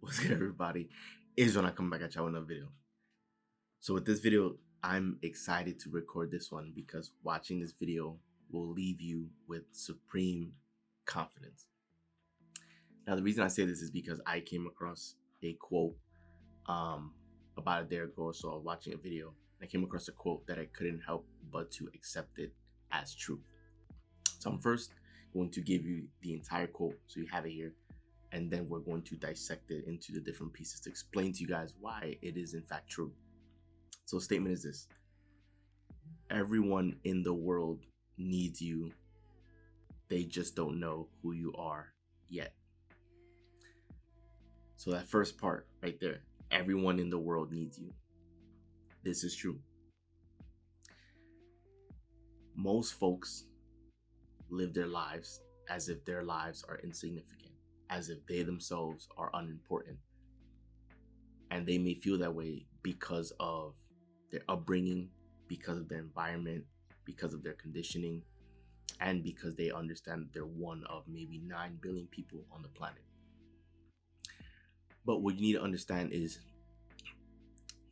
What's good, everybody? Is when I come back at y'all with another video. So with this video, I'm excited to record this one because watching this video will leave you with supreme confidence. Now, the reason I say this is because I came across a quote about a day ago or so. I was watching a video and I came across a quote that I couldn't help but to accept it as truth. So I'm first going to give you the entire quote so you have it here, and then we're going to dissect it into the different pieces to explain to you guys why it is in fact true. So the statement is this: everyone in the world needs you, they just don't know who you are yet. So that first part right there, everyone in the world needs you. This is true. Most folks live their lives as if their lives are insignificant, as if they themselves are unimportant. And they may feel that way because of their upbringing, because of their environment, because of their conditioning, and because they understand that they're one of maybe 9 billion people on the planet. But what you need to understand is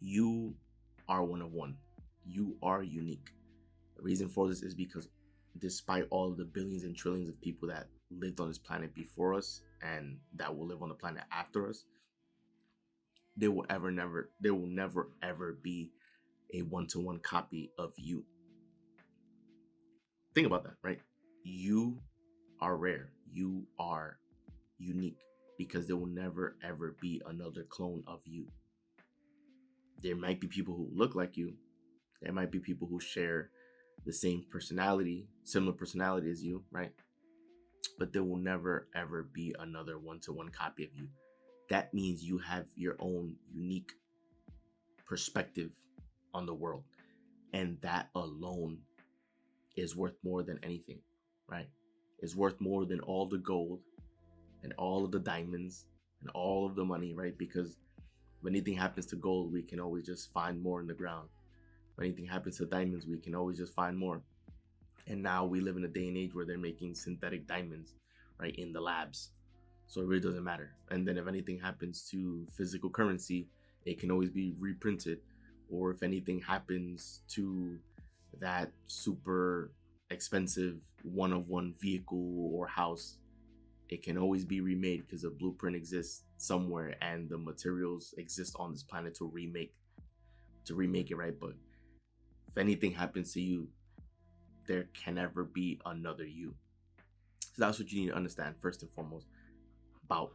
you are one of one. You are unique. The reason for this is because despite all of the billions and trillions of people that lived on this planet before us and that will live on the planet after us, there will never ever be a one-to-one copy of you. Think about that, right? You are rare. You are unique because there will never ever be another clone of you. There might be people who look like you. There might be people who share the same personality, similar personality as you, right? But there will never ever be another one-to-one copy of you. That means you have your own unique perspective on the world. And that alone is worth more than anything, right? It's worth more than all the gold and all of the diamonds and all of the money, right? Because if anything happens to gold, we can always just find more in the ground. If anything happens to diamonds, we can always just find more. And now we live in a day and age where they're making synthetic diamonds, right, in the labs. So it really doesn't matter. And then if anything happens to physical currency, it can always be reprinted. Or if anything happens to that super expensive one-of-one vehicle or house, it can always be remade because a blueprint exists somewhere and the materials exist on this planet to remake it, right? But if anything happens to you, there can never be another you. So that's what you need to understand first and foremost about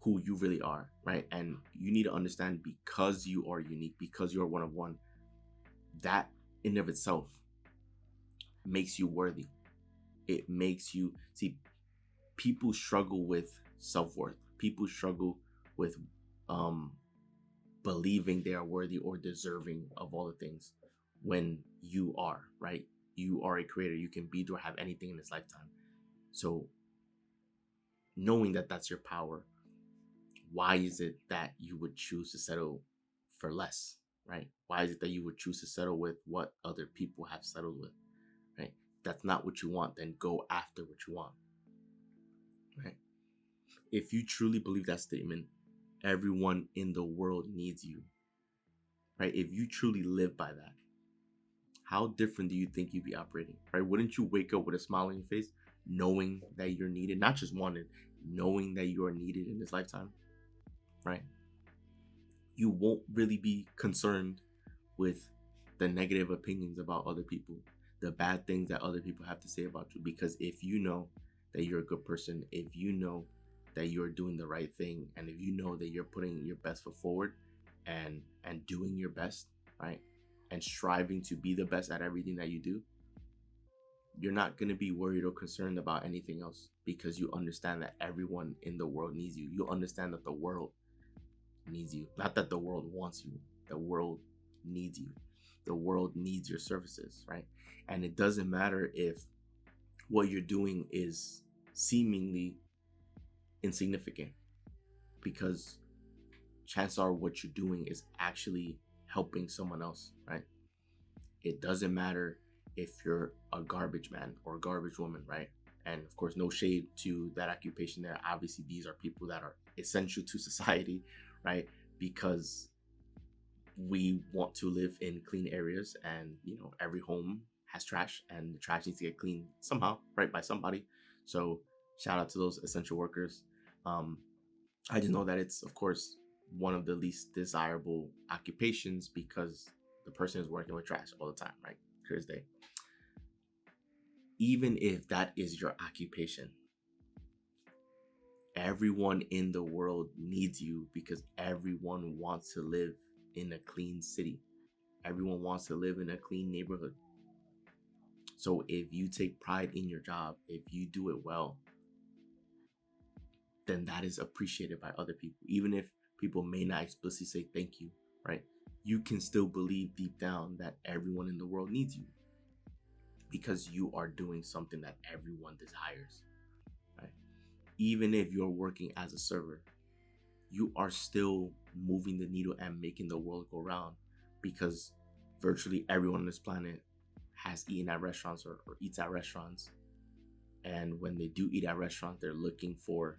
who you really are, right? And you need to understand, because you are unique, because you're one of one, that in of itself makes you worthy. It makes you see. People struggle with self-worth. People struggle with believing they are worthy or deserving of all the things when you are, right? You are a creator. You can be or have anything in this lifetime. So knowing that that's your power, why is it that you would choose to settle for less, right? Why is it that you would choose to settle with what other people have settled with, right? That's not what you want, then go after what you want, right? If you truly believe that statement, everyone in the world needs you, right? If you truly live by that, how different do you think you'd be operating, right? Wouldn't you wake up with a smile on your face, knowing that you're needed, not just wanted, knowing that you are needed in this lifetime, right? You won't really be concerned with the negative opinions about other people, the bad things that other people have to say about you, because if you know that you're a good person, if you know that you're doing the right thing, and if you know that you're putting your best foot forward and doing your best, right, and striving to be the best at everything that you do, you're not going to be worried or concerned about anything else, because you understand that everyone in the world needs you. You understand that the world needs you, not that the world wants you. The world needs you. The world needs your services, right? And it doesn't matter if what you're doing is seemingly insignificant, because chances are what you're doing is actually helping someone else, right? It doesn't matter if you're a garbage man or a garbage woman, right? And of course, no shade to that occupation there. Obviously, these are people that are essential to society, right? Because we want to live in clean areas, and every home has trash, and the trash needs to get cleaned somehow, right, by somebody. So shout out to those essential workers. um I just know that it's, of course, one of the least desirable occupations because the person is working with trash all the time, right? Clear as day. Even if that is your occupation, everyone in the world needs you because everyone wants to live in a clean city. Everyone wants to live in a clean neighborhood. So if you take pride in your job, if you do it well, then that is appreciated by other people. Even if people may not explicitly say thank you, right? You can still believe deep down that everyone in the world needs you because you are doing something that everyone desires, right? Even if you're working as a server, you are still moving the needle and making the world go round, because virtually everyone on this planet has eaten at restaurants or eats at restaurants. And when they do eat at restaurants, they're looking for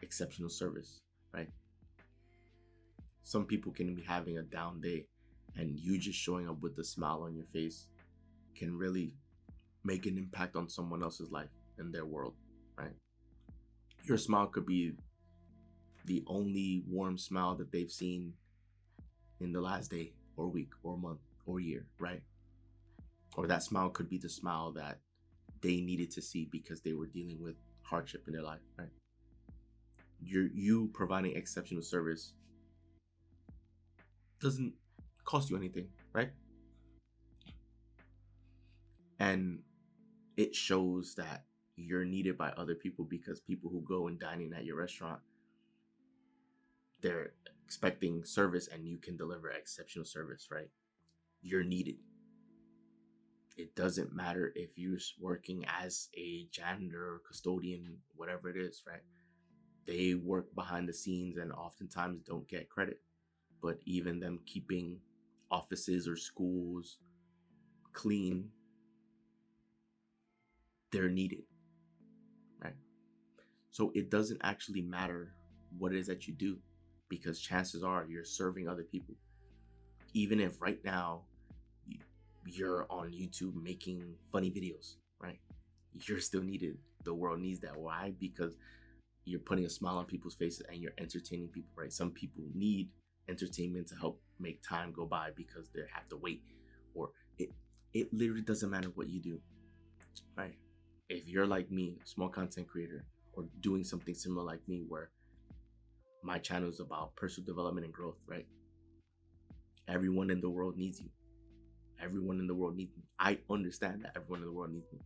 exceptional service, right? Some people can be having a down day, and you just showing up with a smile on your face can really make an impact on someone else's life and their world, right? Your smile could be the only warm smile that they've seen in the last day or week or month or year, right? Or that smile could be the smile that they needed to see because they were dealing with hardship in their life, right? You providing exceptional service doesn't cost you anything, right? And it shows that you're needed by other people, because people who go and dine in at your restaurant, they're expecting service, and you can deliver exceptional service, right? You're needed. It doesn't matter if you're working as a janitor or custodian, whatever it is, right? They work behind the scenes and oftentimes don't get credit. But even them keeping offices or schools clean, they're needed, right? So it doesn't actually matter what it is that you do, because chances are you're serving other people. Even if right now you're on YouTube making funny videos, right? You're still needed. The world needs that. Why? Because you're putting a smile on people's faces and you're entertaining people, right? Some people need entertainment to help make time go by because they have to wait, or it literally doesn't matter what you do, right? If you're like me, small content creator, or doing something similar like me, where my channel is about personal development and growth, right? Everyone in the world needs you. Everyone in the world needs me. I understand that everyone in the world needs me.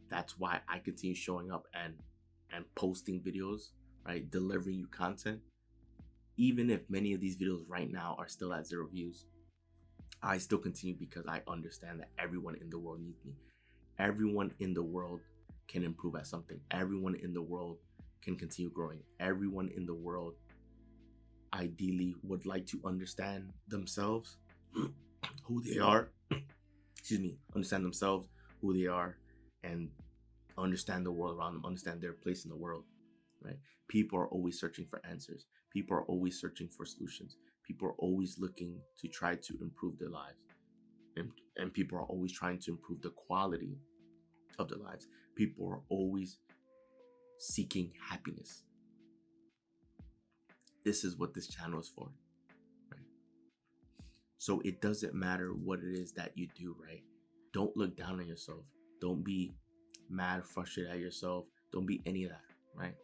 That's why I continue showing up and posting videos, right? Delivering you content. Even if many of these videos right now are still at 0 views, I still continue because I understand that everyone in the world needs me. Everyone in the world can improve at something. Everyone in the world can continue growing. Everyone in the world ideally would like to understand themselves, who they are, understand themselves, who they are, and understand the world around them, understand their place in the world, right? People are always searching for answers. People are always searching for solutions. People are always looking to try to improve their lives. And people are always trying to improve the quality of their lives. People are always seeking happiness. This is what this channel is for, right? So it doesn't matter what it is that you do, right? Don't look down on yourself. Don't be mad, frustrated at yourself. Don't be any of that, right?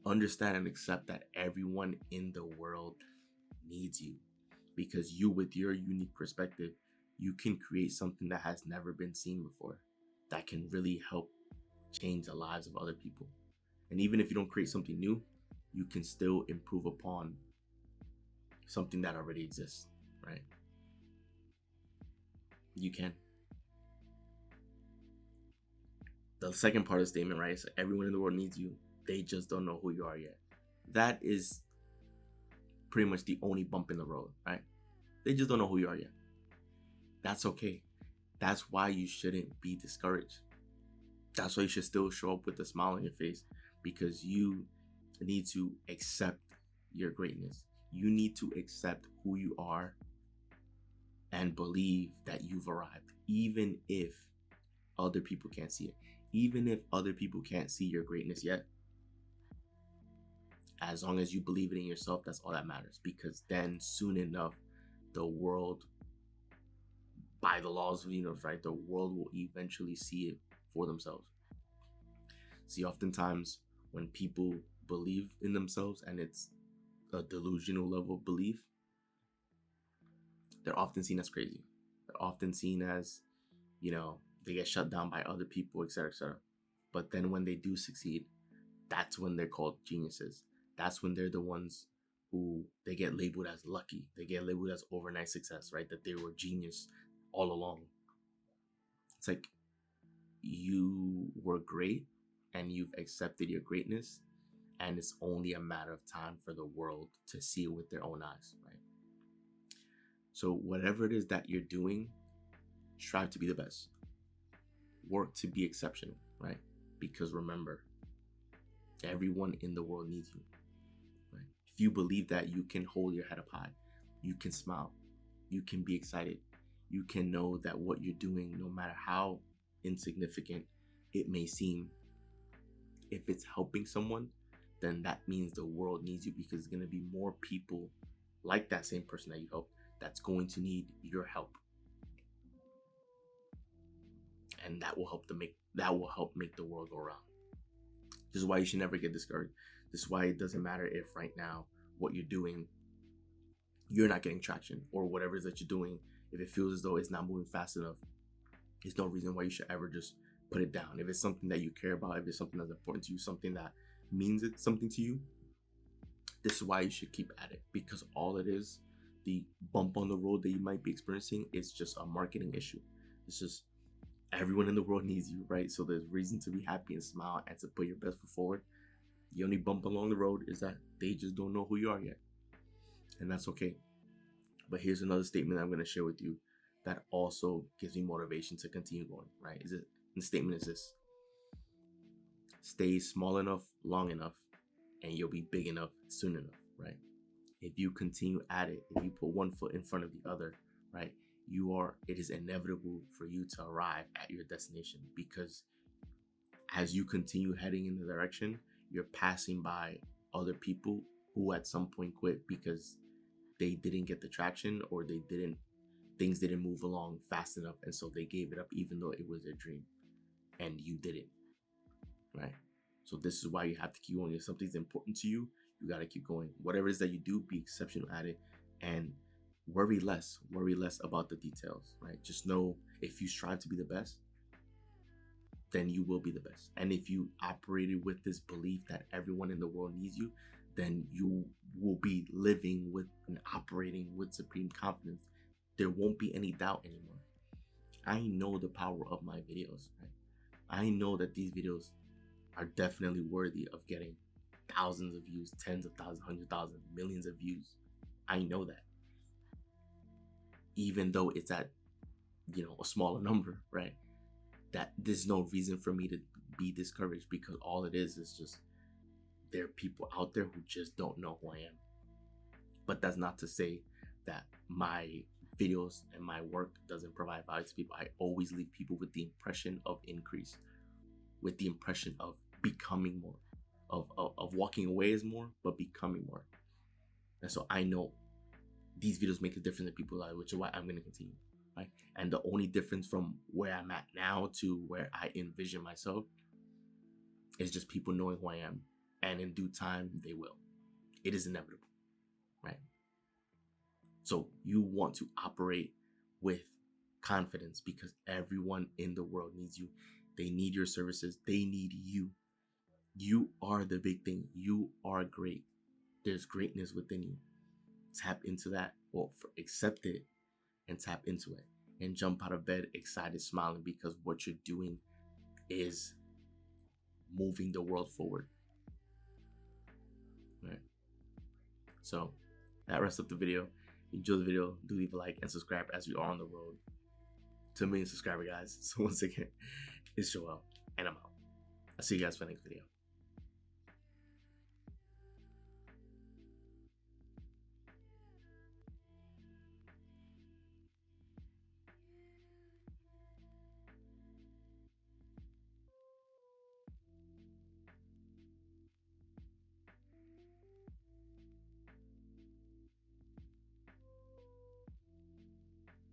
Understand and accept that everyone in the world needs you, because you, with your unique perspective, you can create something that has never been seen before, that can really help change the lives of other people. And even if you don't create something new, you can still improve upon something that already exists, right? You can. The second part of the statement, right, is everyone in the world needs you. They just don't know who you are yet. That is pretty much the only bump in the road, right? They just don't know who you are yet. That's okay. That's why you shouldn't be discouraged. That's why you should still show up with a smile on your face, because you need to accept your greatness. You need to accept who you are and believe that you've arrived, even if other people can't see it. Even if other people can't see your greatness yet, as long as you believe it in yourself, that's all that matters. Because then soon enough, the world, by the laws of the universe, right, the world will eventually see it for themselves. See, oftentimes when people believe in themselves and it's a delusional level of belief, they're often seen as crazy. They're often seen as, they get shut down by other people, etc., etc. But then when they do succeed, that's when they're called geniuses. That's when they're the ones who they get labeled as lucky. They get labeled as overnight success, right? That they were genius all along. It's like you were great and you've accepted your greatness, and it's only a matter of time for the world to see it with their own eyes, right? So whatever it is that you're doing, strive to be the best. Work to be exceptional, right? Because remember, everyone in the world needs you, right? If you believe that you can hold your head up high, you can smile, you can be excited, you can know that what you're doing, no matter how insignificant it may seem, if it's helping someone, then that means the world needs you, because there's going to be more people like that same person that you help that's going to need your help. And that will help make the world go around. This is why you should never get discouraged. This is why it doesn't matter if right now what you're doing, you're not getting traction, or whatever it is that you're doing, if it feels as though it's not moving fast enough, there's no reason why you should ever just put it down. If it's something that you care about, if it's something that's important to you, something that means it's something to you, this is why you should keep at it. Because all it is, the bump on the road that you might be experiencing, is just a marketing issue. It's just everyone in the world needs you, right? So there's reason to be happy and smile and to put your best foot forward. The only bump along the road is that they just don't know who you are yet. And that's okay. But here's another statement I'm going to share with you that also gives me motivation to continue going, right? The statement is this: stay small enough, long enough, and you'll be big enough soon enough, right? If you continue at it, if you put one foot in front of the other, right, it is inevitable for you to arrive at your destination. Because as you continue heading in the direction, you're passing by other people who at some point quit because they didn't get the traction, or things didn't move along fast enough, and so they gave it up even though it was their dream, and you didn't, right? So this is why you have to keep going. If something's important to you, you got to keep going. Whatever it is that you do, be exceptional at it, and worry less about the details, right? Just know, if you strive to be the best, then you will be the best. And if you operated with this belief that everyone in the world needs you, then you will be living with and operating with supreme confidence. There won't be any doubt anymore. I know the power of my videos, right? I know that these videos are definitely worthy of getting thousands of views, tens of thousands, 100,000, millions of views. I know that. Even though it's at, a smaller number, right? That there's no reason for me to be discouraged, because all it is just there are people out there who just don't know who I am. But that's not to say that my videos and my work doesn't provide value to people. I always leave people with the impression of increase, with the impression of becoming more, of walking away as more, but becoming more. And so I know these videos make a difference in people's lives, which is why I'm going to continue, right? And the only difference from where I'm at now to where I envision myself is just people knowing who I am. And in due time, they will. It is inevitable, right? So you want to operate with confidence, because everyone in the world needs you. They need your services. They need you. You are the big thing. You are great. There's greatness within you. Tap into that. Well, accept it and tap into it. And jump out of bed excited, smiling, because what you're doing is moving the world forward. Right. So that wraps up the video. Enjoy the video. Do leave a like and subscribe, as we are on the road to 1 million subscriber, guys. So once again, it's Joel, and I'm out. I'll see you guys for the next video.